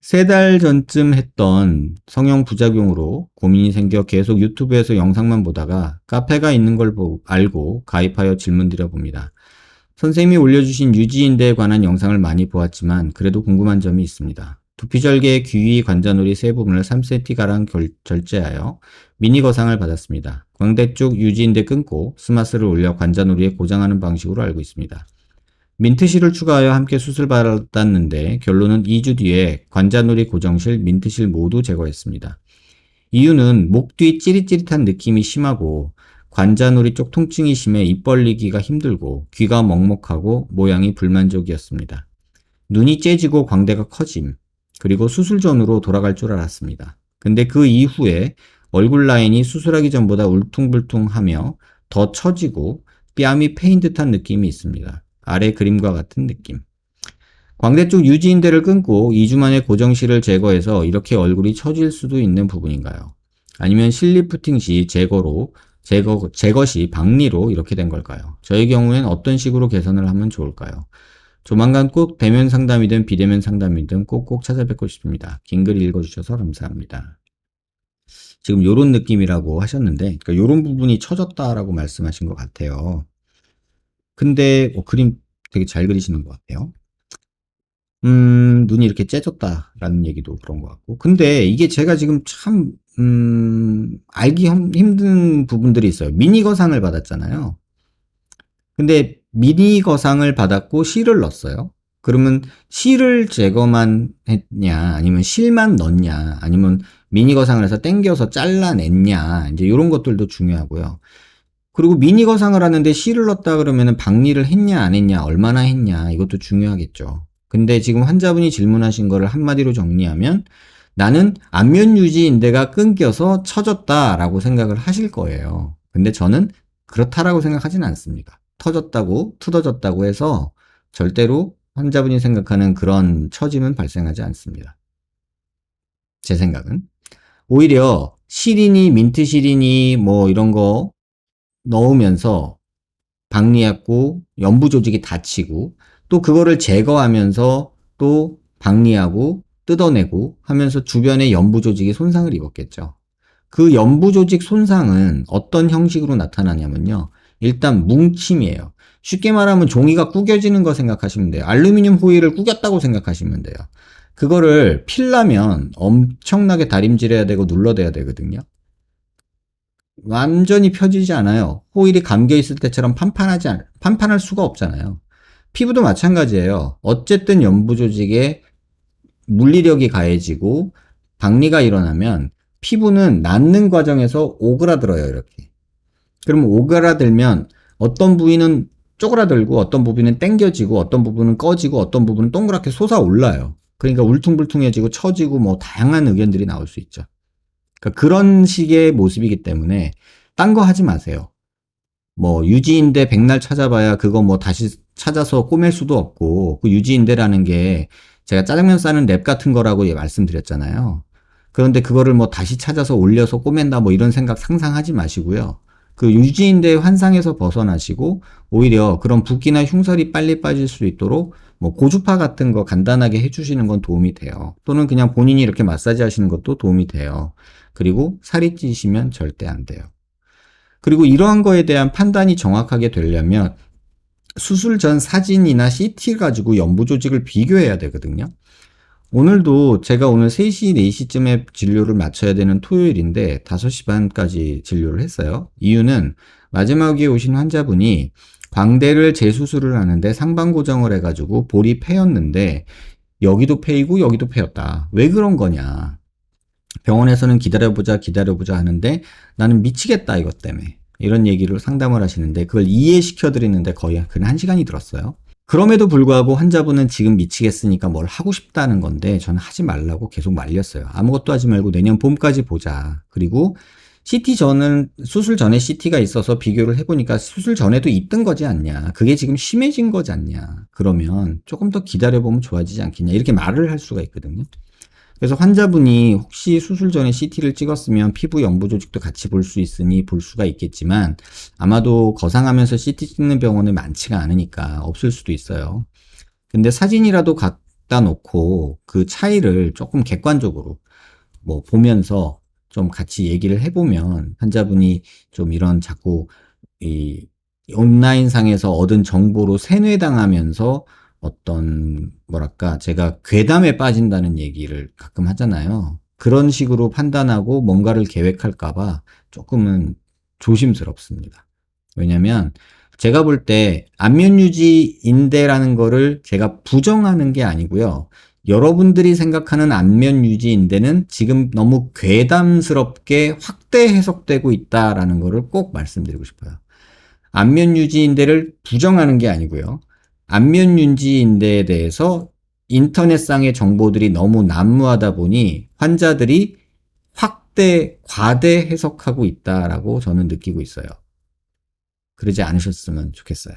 3달 전쯤 했던 성형 부작용으로 고민이 생겨 계속 유튜브에서 영상만 보다가 카페가 있는 걸 알고 가입하여 질문 드려봅니다. 선생님이 올려주신 유지인대에 관한 영상을 많이 보았지만 그래도 궁금한 점이 있습니다. 두피절개, 귀위, 관자놀이 세 부분을 3cm가량 절제하여 미니 거상을 받았습니다. 광대 쪽 유지인대 끊고 스마스를 올려 관자놀이에 고정하는 방식으로 알고 있습니다. 민트실을 추가하여 함께 수술받았는데 결론은 2주 뒤에 관자놀이 고정실, 민트실 모두 제거했습니다. 이유는 목 뒤 찌릿찌릿한 느낌이 심하고 관자놀이 쪽 통증이 심해 입 벌리기가 힘들고 귀가 먹먹하고 모양이 불만족이었습니다. 눈이 째지고 광대가 커짐, 그리고 수술 전으로 돌아갈 줄 알았습니다. 근데 그 이후에 얼굴 라인이 수술하기 전보다 울퉁불퉁하며 더 처지고 뺨이 패인 듯한 느낌이 있습니다. 아래 그림과 같은 느낌. 광대 쪽 유지인대를 끊고 2주 만에 고정실을 제거해서 이렇게 얼굴이 처질 수도 있는 부분인가요? 아니면 실리프팅 시 제거 시 박리로 이렇게 된 걸까요? 저의 경우엔 어떤 식으로 개선을 하면 좋을까요? 조만간 꼭 대면 상담이든 비대면 상담이든 꼭꼭 찾아뵙고 싶습니다. 긴 글 읽어주셔서 감사합니다. 지금 요런 느낌이라고 하셨는데, 그러니까 요런 부분이 처졌다라고 말씀하신 것 같아요. 근데 그림 되게 잘 그리시는 것 같아요. 눈이 이렇게 째졌다라는 얘기도 그런 것 같고. 근데 이게 제가 지금 참, 알기 힘든 부분들이 있어요. 미니 거상을 받았잖아요. 근데 미니 거상을 받았고 실을 넣었어요. 그러면 실을 제거만 했냐, 아니면 실만 넣었냐, 아니면 미니 거상을 해서 땡겨서 잘라냈냐, 이제 이런 것들도 중요하고요. 그리고 미니 거상을 하는데 실을 넣었다 그러면은 박리를 했냐 안 했냐 얼마나 했냐 이것도 중요하겠죠. 근데 지금 환자분이 질문하신 거를 한마디로 정리하면 나는 안면 유지 인대가 끊겨서 처졌다라고 생각을 하실 거예요. 근데 저는 그렇다라고 생각하진 않습니다. 터졌다고 뜯어졌다고 해서 절대로 환자분이 생각하는 그런 처짐은 발생하지 않습니다. 제 생각은. 오히려 실이니 민트 실이니 뭐 이런 거 넣으면서 박리했고 연부 조직이 다치고 또 그거를 제거하면서 또 박리하고 뜯어내고 하면서 주변의 연부 조직이 손상을 입었겠죠. 그 연부 조직 손상은 어떤 형식으로 나타나냐면요. 일단 뭉침이에요. 쉽게 말하면 종이가 구겨지는 거 생각하시면 돼요. 알루미늄 호일을 구겼다고 생각하시면 돼요. 그거를 필라면 엄청나게 다림질해야 되고 눌러대야 되거든요. 완전히 펴지지 않아요. 호일이 감겨 있을 때처럼 판판할 수가 없잖아요. 피부도 마찬가지예요. 어쨌든 연부 조직에 물리력이 가해지고 박리가 일어나면 피부는 낫는 과정에서 오그라들어요, 이렇게. 그러면 오그라들면 어떤 부위는 쪼그라들고 어떤 부분은 당겨지고 어떤 부분은 꺼지고 어떤 부분은 동그랗게 솟아올라요. 그러니까 울퉁불퉁해지고 처지고 뭐 다양한 의견들이 나올 수 있죠. 그러니까 그런 식의 모습이기 때문에 딴 거 하지 마세요. 뭐 유지인대 백날 찾아봐야 그거 뭐 다시 찾아서 꼬맬 수도 없고 그 유지인대라는 게 제가 짜장면 싸는 랩 같은 거라고 말씀드렸잖아요. 그런데 그거를 뭐 다시 찾아서 올려서 꼬맨다 뭐 이런 생각 상상하지 마시고요. 그 유지인대 환상에서 벗어나시고 오히려 그런 붓기나 흉설이 빨리 빠질 수 있도록 뭐 고주파 같은 거 간단하게 해주시는 건 도움이 돼요. 또는 그냥 본인이 이렇게 마사지 하시는 것도 도움이 돼요. 그리고 살이 찌시면 절대 안 돼요. 그리고 이러한 거에 대한 판단이 정확하게 되려면 수술 전 사진이나 CT 가지고 연부 조직을 비교해야 되거든요. 오늘도 제가 오늘 3시, 4시쯤에 진료를 마쳐야 되는 토요일인데 5시 반까지 진료를 했어요. 이유는 마지막에 오신 환자분이 광대를 재수술을 하는데 상방 고정을 해가지고 볼이 패였는데 여기도 패이고 여기도 패였다. 왜 그런 거냐. 병원에서는 기다려보자 하는데 나는 미치겠다 이것 때문에 이런 얘기를 상담을 하시는데 그걸 이해시켜 드리는데 거의 한 1시간이 들었어요. 그럼에도 불구하고 환자분은 지금 미치겠으니까 뭘 하고 싶다는 건데 저는 하지 말라고 계속 말렸어요. 아무것도 하지 말고 내년 봄까지 보자. 그리고 수술 전에 CT가 있어서 비교를 해보니까 수술 전에도 있던 거지 않냐. 그게 지금 심해진 거지 않냐. 그러면 조금 더 기다려보면 좋아지지 않겠냐. 이렇게 말을 할 수가 있거든요. 그래서 환자분이 혹시 수술 전에 CT를 찍었으면 피부 연부 조직도 같이 볼 수 있으니 볼 수가 있겠지만 아마도 거상하면서 CT 찍는 병원은 많지가 않으니까 없을 수도 있어요. 근데 사진이라도 갖다 갖다 놓고 그 차이를 조금 객관적으로 뭐 보면서 좀 같이 얘기를 해보면 환자분이 좀 이런 자꾸 이 온라인상에서 얻은 정보로 세뇌당하면서 어떤 뭐랄까 제가 괴담에 빠진다는 얘기를 가끔 하잖아요. 그런 식으로 판단하고 뭔가를 계획할까봐 조금은 조심스럽습니다. 왜냐면 제가 볼 때 안면 유지 인대라는 거를 제가 부정하는 게 아니고요. 여러분들이 생각하는 안면 유지 인대는 지금 너무 괴담스럽게 확대 해석되고 있다라는 거를 꼭 말씀드리고 싶어요. 안면 유지 인대를 부정하는 게 아니고요. 안면 유지 인대에 대해서 인터넷상의 정보들이 너무 난무하다 보니 환자들이 확대, 과대 해석하고 있다라고 저는 느끼고 있어요. 그러지 않으셨으면 좋겠어요.